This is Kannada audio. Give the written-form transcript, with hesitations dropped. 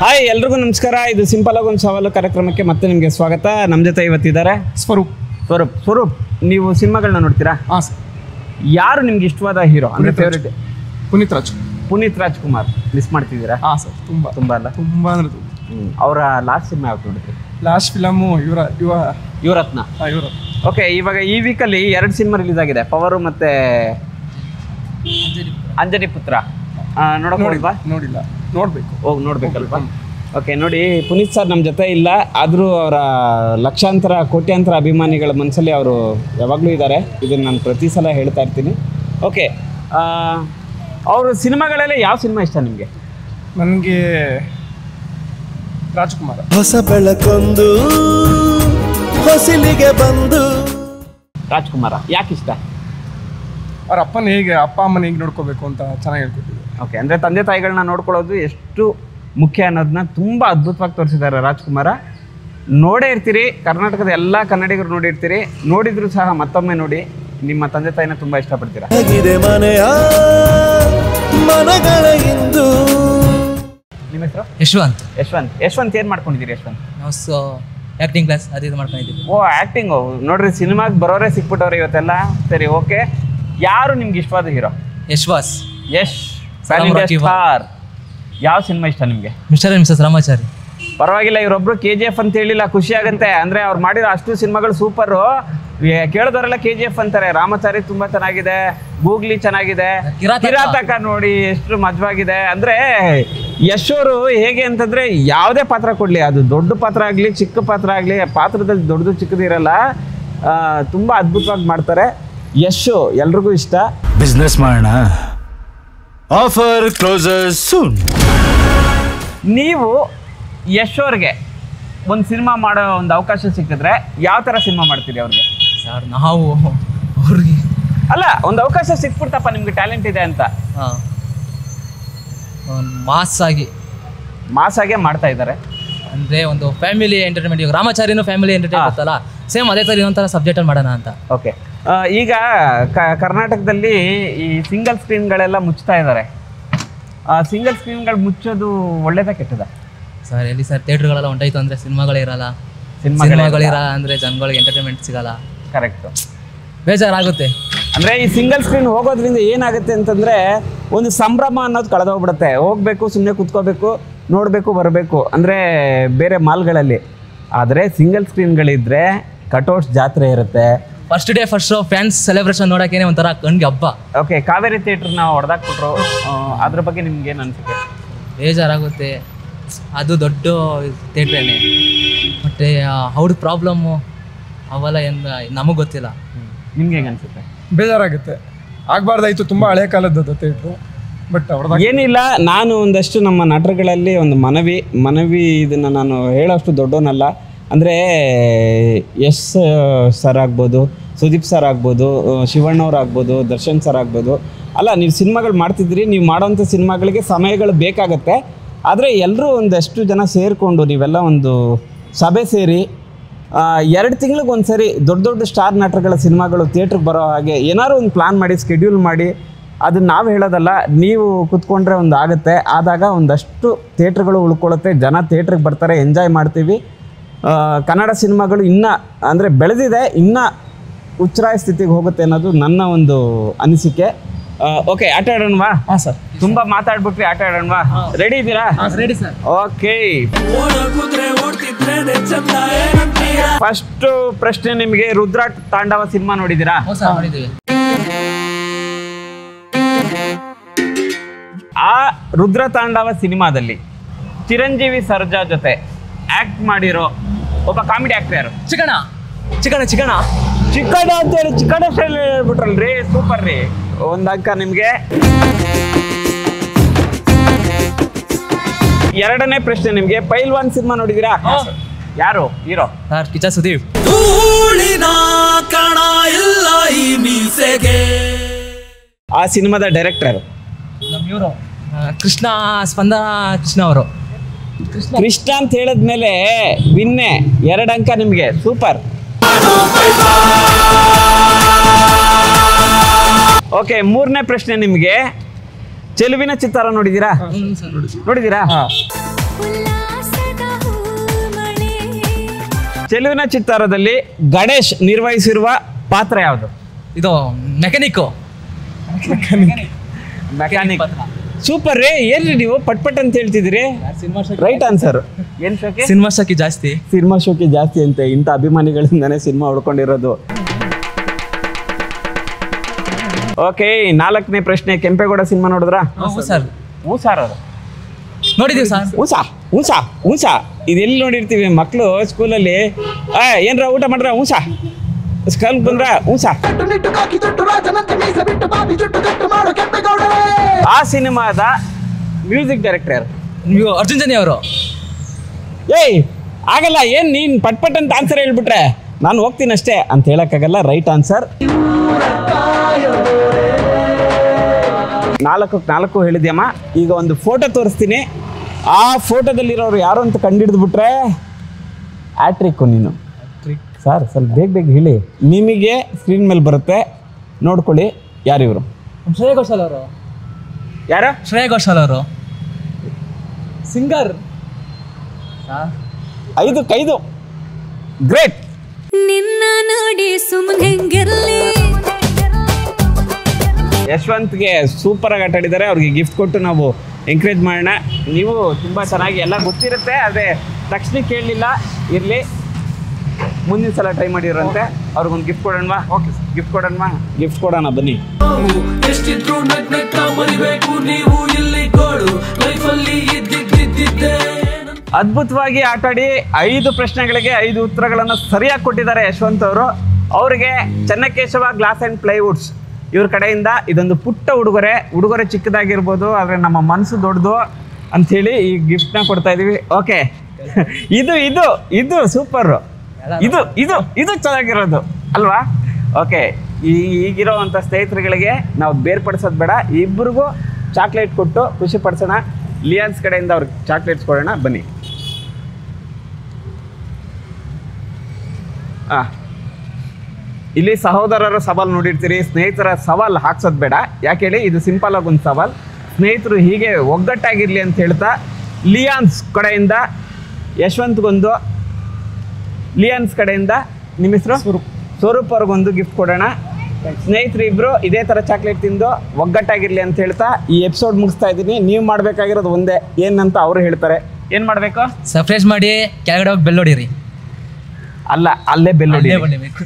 ಹಾಯ್ ಎಲ್ರಿಗೂ ನಮಸ್ಕಾರ. ಇದು ಸಿಂಪಲ್ ಆಗಿ ಒಂದು ಸವಾಲು ಕಾರ್ಯಕ್ರಮಕ್ಕೆ ಮತ್ತೆ ನಿಮಗೆ ಸ್ವಾಗತ. ನಮ್ಮ ಜೊತೆ ಇವತ್ತಿದ್ದಾರೆ ಸ್ವರೂಪ್. ನೀವು ಸಿನಿಮಾಗಳನ್ನ ನೋಡ್ತೀರಾ? ಹಾಂ ಸರ್. ಯಾರು ನಿಮ್ಗೆ ಇಷ್ಟವಾದ ಹೀರೋ ಅಂದರೆ ಫೇವ್ರೇಟ್? ಪುನೀತ್ ರಾಜ್ಕುಮಾರ್ ಮಿಸ್ ಮಾಡ್ತಿದ್ದೀರಾ? ಹಾಂ ಸರ್. ತುಂಬ ಅಲ್ಲ ಅಂದರೆ ಅವರ ಲಾಸ್ಟ್ ಸಿನಿಮಾ ಯಾವ್ದು ನೋಡಿದ್ರಿ? Last film Yuvarathna. ಓಕೆ, ಇವಾಗ ಈ ವೀಕಲ್ಲಿ 2 ಸಿನಿಮಾ ರಿಲೀಸ್ ಆಗಿದೆ, ಪವರು ಮತ್ತೆ ಅಂಜನಿ ಪುತ್ರ. ನೋಡಿಲ್ಲ, ನೋಡ್ಬೇಕು. ನೋಡ್ಬೇಕಲ್ವಾ? ಓಕೆ, ನೋಡಿ, ಪುನೀತ್ ಸರ್ ನಮ್ಮ ಜೊತೆ ಇಲ್ಲ, ಆದರೂ ಅವರ ಲಕ್ಷಾಂತರ ಕೋಟ್ಯಾಂತರ ಅಭಿಮಾನಿಗಳ ಮನಸ್ಸಲ್ಲಿ ಅವರು ಯಾವಾಗಲೂ ಇದ್ದಾರೆ. ಇದನ್ನು ನಾನು ಪ್ರತಿ ಸಲ ಹೇಳ್ತಾ ಇರ್ತೀನಿ. ಓಕೆ, ಅವ್ರ ಸಿನಿಮಾಗಳೆಲ್ಲ ಯಾವ ಸಿನಿಮಾ ಇಷ್ಟ ನಿಮಗೆ? ನನಗೆ ರಾಜ್ಕುಮಾರ್. ಹೊಸ ಬೆಳಕೊಂದು ಹೊಸಲಿಗೆ ಬಂದು. ರಾಜ್ಕುಮಾರ ಯಾಕೆ ಇಷ್ಟ? ಅವ್ರ ಅಪ್ಪ ಅಮ್ಮನ ಹೇಗೆ ನೋಡ್ಕೋಬೇಕು ಅಂತ ಚೆನ್ನಾಗಿ ಹೇಳ್ಕೊಟ್ಟಿದ್ರು. ಓಕೆ, ಅಂದರೆ ತಂದೆ ತಾಯಿಗಳನ್ನ ನೋಡ್ಕೊಳ್ಳೋದು ಎಷ್ಟು ಮುಖ್ಯ ಅನ್ನೋದನ್ನ ತುಂಬ ಅದ್ಭುತವಾಗಿ ತೋರಿಸಿದ್ದಾರೆ ರಾಜ್ಕುಮಾರ. ನೋಡೇ ಇರ್ತೀರಿ, ಕರ್ನಾಟಕದ ಎಲ್ಲ ಕನ್ನಡಿಗರು ನೋಡಿರ್ತೀರಿ. ನೋಡಿದ್ರು ಸಹ ಮತ್ತೊಮ್ಮೆ ನೋಡಿ, ನಿಮ್ಮ ತಂದೆ ತಾಯಿನ ತುಂಬ ಇಷ್ಟಪಡ್ತೀರಾ. ನಿಮ್ಮ ಹೆಸರು? ಯಶವಂತ್ ಏನು ಮಾಡ್ಕೊಂಡಿದ್ದೀರಿ? ನಾವು ಆ್ಯಕ್ಟಿಂಗ್ ಕ್ಲಾಸ್ ಅದು ಮಾಡ್ಕೊಂಡಿದ್ದೀವಿ. ಓ, ಆ್ಯಕ್ಟಿಂಗು. ನೋಡ್ರಿ, ಸಿನಿಮಾಗೆ ಬರೋರೇ ಸಿಕ್ಬಿಟ್ಟವ್ರೆ ಇವತ್ತೆಲ್ಲ. ಸರಿ, ಓಕೆ, ಯಾರು ನಿಮ್ಗೆ ಇಷ್ಟವಾದ ಹೀರೋ? ಯಶ್ ಸ್ಟಾರ್. ಯಾವ ಸಿನಿಮಾ ಇಷ್ಟ ನಿಮಗೆ? Mister and Mrs Ramachari. ಪರವಾಗಿಲ್ಲ, ಇವರೊಬ್ರು KGF ಅಂತ ಹೇಳಿಲ್ಲ, ಖುಷಿ ಆಗುತ್ತೆ. ಅಂದರೆ ಅವ್ರು ಮಾಡಿರೋ ಅಷ್ಟು ಸಿನಿಮಾಗಳು ಸೂಪರು. ಕೇಳಿದವರೆಲ್ಲ KGF ಅಂತಾರೆ. ರಾಮಾಚಾರಿ ತುಂಬ ಚೆನ್ನಾಗಿದೆ, ಗೂಗ್ಲಿ ಚೆನ್ನಾಗಿದೆ, ಕಿರಾತಕ ನೋಡಿ ಎಷ್ಟು ಮಜವಾಗಿದೆ. ಅಂದರೆ ಯಶ್ ಅವರು ಹೇಗೆ ಅಂತಂದರೆ ಯಾವುದೇ ಪಾತ್ರ ಕೊಡಲಿ, ಅದು ದೊಡ್ಡ ಪಾತ್ರ ಆಗಲಿ ಚಿಕ್ಕ ಪಾತ್ರ ಆಗಲಿ, ಪಾತ್ರದಲ್ಲಿ ದೊಡ್ಡದು ಚಿಕ್ಕದು ಇರಲ್ಲ, ತುಂಬ ಅದ್ಭುತವಾಗಿ ಮಾಡ್ತಾರೆ. ಯಶು ಎಲ್ರಿಗೂ ಇಷ್ಟ. ಬಿಸ್ನೆಸ್ ಮಾಡೋಣ, ಆಫರ್ ಕ್ಲೋಸರ್ ಸೂನ್. ನೀವು ಯಶ್ ಅವ್ರಿಗೆ ಒಂದು ಸಿನಿಮಾ ಮಾಡೋ ಒಂದು ಅವಕಾಶ ಸಿಕ್ಕಿದ್ರೆ ಯಾವ ಥರ ಸಿನಿಮಾ ಮಾಡ್ತೀರಿ ಅವ್ರಿಗೆ? ಸರ್, ನಾವು ಅವ್ರಿಗೆ ಅಲ್ಲ, ಒಂದು ಅವಕಾಶ ಸಿಕ್ಬಿಡ್ತಪ್ಪ, ನಿಮ್ಗೆ ಟ್ಯಾಲೆಂಟ್ ಇದೆ ಅಂತ. ಮಾಸ್ ಆಗೇ ಮಾಡ್ತಾ ಇದ್ದಾರೆ. ಅಂದರೆ ಒಂದು ಫ್ಯಾಮಿಲಿ ಎಂಟರ್ಟೈನ್ಮೆಂಟ್. ಈಗ ರಾಮಾಚಾರಿನೂ ಫ್ಯಾಮಿಲಿ ಎಂಟರ್ಟೈನ್ಮೆಂಟ್ ಅಲ್ಲ, ಸೇಮ್ ಅದೇ ಥರ ಇನ್ನೊಂಥರ ಸಬ್ಜೆಕ್ಟಲ್ಲಿ ಮಾಡೋಣ ಅಂತ. ಓಕೆ, ಈಗ ಕರ್ನಾಟಕದಲ್ಲಿ ಈ ಸಿಂಗಲ್ ಸ್ಕ್ರೀನ್ಗಳೆಲ್ಲ ಮುಚ್ತಾ ಇದ್ದಾರೆ. ಸಿಂಗಲ್ ಸ್ಕ್ರೀನ್ಗಳು ಮುಚ್ಚೋದು ಒಳ್ಳೇದಾ ಕೆಟ್ಟದ? ಸರ್, ಎಲ್ಲಿ ಸರ್, ಥಿಯೇಟ್ರ್ಗಳೆಲ್ಲ ಹೊಂಟಾಯ್ತು ಅಂದರೆ ಸಿನಿಮಾಗಳಿರಲ್ಲ ಅಂದರೆ ಜನಗಳಿಗೆ ಎಂಟರ್ಟೈನ್ಮೆಂಟ್ ಸಿಗಲ್ಲ. ಕರೆಕ್ಟು, ಬೇಜಾರಾಗುತ್ತೆ. ಅಂದರೆ ಈ ಸಿಂಗಲ್ ಸ್ಕ್ರೀನ್ ಹೋಗೋದ್ರಿಂದ ಏನಾಗುತ್ತೆ ಅಂತಂದರೆ ಒಂದು ಸಂಭ್ರಮ ಅನ್ನೋದು ಕಳೆದೋಗ್ಬಿಡುತ್ತೆ. ಹೋಗಬೇಕು, ಸುಮ್ಮನೆ ಕೂತ್ಕೋಬೇಕು, ನೋಡಬೇಕು, ಬರಬೇಕು ಅಂದರೆ ಬೇರೆ ಮಾಲ್ಗಳಲ್ಲಿ. ಆದರೆ ಸಿಂಗಲ್ ಸ್ಕ್ರೀನ್ಗಳಿದ್ದರೆ ಕಟೌಟ್ಸ್ ಜಾತ್ರೆ ಇರುತ್ತೆ. First day first show fans celebration ನೋಡೋಕ್ಕೇನೆ ಒಂಥರ ಕಣ್ಗೆ ಹಬ್ಬ. ಓಕೆ, ಕಾವೇರಿ ಥಿಯೇಟ್ರನ್ನ ಹೊಡೆದಾಕ್ಬಿಟ್ರು, ಅದ್ರ ಬಗ್ಗೆ ನಿಮ್ಗೆ ಏನು ಅನಿಸುತ್ತೆ? ಬೇಜಾರಾಗುತ್ತೆ. ಅದು ದೊಡ್ಡ ಥಿಯೇಟ್ರೇನೆ, ಮತ್ತು ಅವ್ರ ಪ್ರಾಬ್ಲಮ್ಮು ಅವೆಲ್ಲ ಏನು ನಮಗೆ ಗೊತ್ತಿಲ್ಲ. ನಿಮ್ಗೆ ಹೆಂಗೆ ಅನಿಸುತ್ತೆ? ಬೇಜಾರಾಗುತ್ತೆ. ಆಗಬಾರ್ದಾಯ್ತು, ತುಂಬ ಹಳೆ ಕಾಲದ್ದು ಥಿಯೇಟ್ರು. ಬಟ್ ಅವ್ರದ್ದು ಏನಿಲ್ಲ, ನಾನು ಒಂದಷ್ಟು ನಮ್ಮ ನಟರುಗಳಲ್ಲಿ ಒಂದು ಮನವಿ ಇದನ್ನು ನಾನು ಹೇಳೋಷ್ಟು ದೊಡ್ಡವನಲ್ಲ. ಅಂದರೆ ಯಶ್ ಸರ್ ಆಗ್ಬೋದು, ಸುದೀಪ್ ಸರ್ ಆಗ್ಬೋದು, ಶಿವಣ್ಣವ್ರು ಆಗ್ಬೋದು, ದರ್ಶನ್ ಸರ್ ಆಗ್ಬೋದು. ಅಲ್ಲ, ನೀವು ಸಿನಿಮಾಗಳು ಮಾಡ್ತಿದ್ರಿ, ನೀವು ಮಾಡೋವಂಥ ಸಿನಿಮಾಗಳಿಗೆ ಸಮಯಗಳು ಬೇಕಾಗತ್ತೆ. ಆದರೆ ಎಲ್ಲರೂ ಒಂದಷ್ಟು ಜನ ಸೇರಿಕೊಂಡು ನೀವೆಲ್ಲ ಒಂದು ಸಭೆ ಸೇರಿ 2 ತಿಂಗಳಿಗೆ ಒಂದು ಸರಿ ದೊಡ್ಡ ಸ್ಟಾರ್ ನಟರುಗಳ ಸಿನಿಮಾಗಳು ಥಿಯೇಟ್ರಿಗೆ ಬರೋ ಹಾಗೆ ಏನಾದ್ರು ಒಂದು ಪ್ಲ್ಯಾನ್ ಮಾಡಿ, ಸ್ಕೆಡ್ಯೂಲ್ ಮಾಡಿ. ಅದನ್ನು ನಾವು ಹೇಳೋದಲ್ಲ, ನೀವು ಕೂತ್ಕೊಂಡ್ರೆ ಒಂದು ಆಗುತ್ತೆ. ಆದಾಗ ಒಂದಷ್ಟು ಥಿಯೇಟ್ರ್ಗಳು ಉಳ್ಕೊಳ್ಳುತ್ತೆ, ಜನ ಥಿಯೇಟ್ರಿಗೆ ಬರ್ತಾರೆ, ಎಂಜಾಯ್ ಮಾಡ್ತೀವಿ. ಕನ್ನಡ ಸಿನಿಮಾಗಳು ಇನ್ನೂ ಅಂದರೆ ಬೆಳೆದಿದೆ, ಇನ್ನೂ ಉಚ್ಛ್ರಾಯ ಸ್ಥಿತಿಗೆ ಹೋಗುತ್ತೆ ಅನ್ನೋದು ನನ್ನ ಒಂದು ಅನಿಸಿಕೆ. ಓಕೆ, ಆಟ ಆಡೋಣವಾ? ಹಾಂ ಸರ್. ತುಂಬ ಮಾತಾಡ್ಬಿಟ್ವಿ, ಆಟ ಆಡೋಣವಾ? ರೆಡಿ ಇದ್ದೀರಾ? Ready sir. ಓಕೆ, ಫಸ್ಟ್ ಪ್ರಶ್ನೆ ನಿಮಗೆ. ರುದ್ರ ತಾಂಡವ ಸಿನಿಮಾ ನೋಡಿದ್ದೀರಾ? ನೋಡಿದ್ದೀವಿ. ಆ ರುದ್ರ ತಾಂಡವ ಸಿನಿಮಾದಲ್ಲಿ ಚಿರಂಜೀವಿ ಸರ್ಜಾ ಜೊತೆ ಆಕ್ಟ್ ಮಾಡಿರೋ ಒಬ್ಬ ಕಾಮಿಡಿ ಆಕ್ಟರ್ ಯಾರು? ಚಿಕಣ ಅಂತೇಳಿ ಚಿಕಣ ಸ್ಟೈಲ್ ಹೇಳ್ಬಿಟ್ರಲ್ರಿ, ಸೂಪರ್ ರೀ. 1 ಅಂಕ ನಿಮಗೆ. 2ನೇ ಪ್ರಶ್ನೆ ನಿಮಗೆ. ಪೈಲ್ವಾನ್ ಸಿನಿಮಾ ನೋಡಿದ್ದೀರಾ? ಯಾರು ಹೀರೋ? ಸರ್, ಕಿಚ್ಚ ಸುದೀಪ್. ಆ ಸಿನಿಮಾದ ಡೈರೆಕ್ಟರ್ ಇವರು ಸ್ಪಂದನ ಕೃಷ್ಣ ಅವರು. ಕೃಷ್ಣ ಅಂತ ಹೇಳಿದ್ಮೇಲೆ ವಿನ್ನೆ. 2 ಅಂಕ ನಿಮಗೆ, ಸೂಪರ್. ಓಕೆ, 3ನೇ ಪ್ರಶ್ನೆ ನಿಮಗೆ. ಚೆಲುವಿನ ಚಿತ್ತಾರ ನೋಡಿದ್ದೀರಾ? ನೋಡಿದ್ದೀರಾ? ಚೆಲುವಿನ ಚಿತ್ತಾರದಲ್ಲಿ ಗಣೇಶ್ ನಿರ್ವಹಿಸಿರುವ ಪಾತ್ರ ಯಾವುದು? ಇದು ಮೆಕ್ಯಾನಿಕ್ಕು. ಮೆಕ್ಯಾನಿಕ್. ಸೂಪರ್ ರೇ, ಏನ್ರಿ ನೀವು ಪಟ್ ಪಟ್ ಅಂತ ಹೇಳ್ತಿದ್ದೀರಿ? Right answer. ಏನ್ ಶೋಕಿ? ಸಿನಿಮಾ ಶೋಕಿ ಜಾಸ್ತಿ. ಸಿನಿಮಾ ಶೋಕಿ ಜಾಸ್ತಿ ಅಂತೆ. ಇಂಥ ಅಭಿಮಾನಿಗಳಿಂದಾನೇ ಸಿನಿಮಾ ಹುಡ್ಕೊಂಡಿರೋದು. ಓಕೆ, 4ನೇ ಪ್ರಶ್ನೆ. ಕೆಂಪೇಗೌಡ ಸಿನಿಮಾ ನೋಡಿದ್ರಾ? ಸರ್ ಸರ್ ನೋಡಿದೀವಿ ಸರ್. ಊಸ ಇದೆಲ್ಲಿ ನೋಡಿರ್ತೀವಿ ಮಕ್ಕಳು ಸ್ಕೂಲಲ್ಲಿ. ಏನ್ರ ಊಟ ಮಾಡ್ರ ಊಸ, ಸ್ಕೂಲ್ ಬಂದ್ರ ಊಸ. ಆ ಸಿನಿಮಾದ ಮ್ಯೂಸಿಕ್ ಡೈರೆಕ್ಟರ್ ಯಾರು? ನೀವು ಅರ್ಜುನ್ ಜನಿ ಅವರು. ಏಯ್ ಆಗಲ್ಲ, ಏನ್ ನೀನ್ ಪಟ್ ಪಟ್ ಅಂತ ಆನ್ಸರ್ ಹೇಳ್ಬಿಟ್ರೆ ನಾನು ಹೋಗ್ತೀನಿ ಅಷ್ಟೇ ಅಂತ ಹೇಳಕ್ಕಾಗಲ್ಲ. Right answer. 4 ಹೇಳಿದ್ಯಮ್ಮ. ಈಗ ಒಂದು ಫೋಟೋ ತೋರಿಸ್ತೀನಿ. ಆ ಫೋಟೋದಲ್ಲಿರೋರು ಯಾರು ಅಂತ ಕಂಡಿಡಿದ್ಬಿಟ್ರೆ ಆಟ್ರಿಕ್ಕು ನೀನು. ಸರ್ ಸ್ವಲ್ಪ ಬೇಗ ಹೇಳಿ, ನಿಮಗೆ ಸ್ಕ್ರೀನ್ ಮೇಲೆ ಬರುತ್ತೆ, ನೋಡ್ಕೊಳ್ಳಿ. ಯಾರಿವರು? ಶ್ರೇಯಾ ಘೋಷಾಲ್ ಅವರು. ಯಾರು? ಶ್ರೇಯಾ ಘೋಷಾಲ್ ಅವರು ಸಿಂಗರ್. 5 ಗ್ರೇಟ್. ನಿನ್ನ ನೋಡಿ ಸುಮ್ಮನೆಂಗಿರಲಿ. ಯಶವಂತ್ಗೆ ಸೂಪರ್ ಆಗಿ ಆಟ ಆಡಿದ್ದಾರೆ. ಅವ್ರಿಗೆ ಗಿಫ್ಟ್ ಕೊಟ್ಟು ನಾವು ಎಂಕರೇಜ್ ಮಾಡೋಣ. ನೀವು ತುಂಬ ಚೆನ್ನಾಗಿ ಎಲ್ಲ ಗೊತ್ತಿರುತ್ತೆ, ಅದೇ ತಕ್ಷಣ ಕೇಳಲಿಲ್ಲ. ಇರಲಿ, ಮುಂದಿನ ಸಲ ಟ್ರೈ ಮಾಡಿರಂತೆ. ಅವ್ರಿಗೊಂದು ಗಿಫ್ಟ್ ಕೊಡೋಣವಾ? ಓಕೆ, ಗಿಫ್ಟ್ ಕೊಡೋಣ ಬನ್ನಿ. ಅದ್ಭುತವಾಗಿ ಆಟಾಡಿ 5 ಪ್ರಶ್ನೆಗಳಿಗೆ 5 ಉತ್ತರಗಳನ್ನು ಸರಿಯಾಗಿ ಕೊಟ್ಟಿದ್ದಾರೆ ಯಶವಂತ್ ಅವರು. ಅವರಿಗೆ ಚೆನ್ನಕೇಶವ ಗ್ಲಾಸ್ ಆ್ಯಂಡ್ ಪ್ಲೈವುಡ್ಸ್ ಇವ್ರ ಕಡೆಯಿಂದ ಇದೊಂದು ಪುಟ್ಟ ಉಡುಗೊರೆ ಚಿಕ್ಕದಾಗಿರ್ಬೋದು, ಆದರೆ ನಮ್ಮ ಮನಸ್ಸು ದೊಡ್ಡದು ಅಂಥೇಳಿ ಈ ಗಿಫ್ಟ್ನ ಕೊಡ್ತಾ ಇದ್ದೀವಿ. ಓಕೆ, ಇದು ಸೂಪರು. ಇದು ಚೆನ್ನಾಗಿರೋದು ಅಲ್ವಾ? ಓಕೆ, ಈಗಿರೋವಂಥ ಸ್ನೇಹಿತರುಗಳಿಗೆ ನಾವು ಬೇರ್ಪಡಿಸೋದು ಬೇಡ. ಇಬ್ಬರಿಗೂ ಚಾಕ್ಲೇಟ್ ಕೊಟ್ಟು ಖುಷಿ ಪಡಿಸೋಣ. ಲಿಯಾನ್ಸ್ ಕಡೆಯಿಂದ ಅವ್ರಿಗೆ ಚಾಕ್ಲೇಟ್ಸ್ ಕೊಡೋಣ ಬನ್ನಿ. ಇಲ್ಲಿ ಸಹೋದರರ ಸವಾಲು ನೋಡಿರ್ತೀರಿ. ಸ್ನೇಹಿತರ ಸವಾಲು ಹಾಕ್ಸೋದು ಬೇಡ. ಯಾಕೆ ಹೇಳಿ, ಇದು ಸಿಂಪಲ್ ಆಗಿ ಒಂದು ಸವಾಲು. ಸ್ನೇಹಿತರು ಹೀಗೆ ಒಗ್ಗಟ್ಟಾಗಿರಲಿ ಅಂತ ಹೇಳ್ತಾ ಲಿಯಾನ್ಸ್ ಕಡೆಯಿಂದ ಯಶವಂತ್ಗೊಂದು, ಲಿಯಾನ್ಸ್ ಕಡೆಯಿಂದ ನಿಮ್ಮ ಹೆಸರು ಸ್ವರೂಪ್ ಅವ್ರಿಗೊಂದು ಗಿಫ್ಟ್ ಕೊಡೋಣ. ಸ್ನೇಹಿತರು ಇಬ್ಬರು ಇದೇ ಥರ ಚಾಕ್ಲೇಟ್ ತಿಂದು ಒಗ್ಗಟ್ಟಾಗಿರಲಿ ಅಂತ ಹೇಳ್ತಾ ಈ ಎಪಿಸೋಡ್ ಮುಗಿಸ್ತಾ ಇದ್ದೀನಿ. ನೀವು ಮಾಡಬೇಕಾಗಿರೋದು ಒಂದೇ, ಏನಂತ ಅವರು ಹೇಳ್ತಾರೆ. ಏನು ಮಾಡಬೇಕು? ಸರ್ಪ್ರೈಸ್ ಮಾಡಿ ಕೆಳಗಡೆ ಹೋಗಿ ಬೆಲ್ ಹೊಡೀರಿ. ಅಲ್ಲ, ಅಲ್ಲೇ ಬೆಲ್ ಹೊಡಿ. ಹೊಡಿಬೇಕು.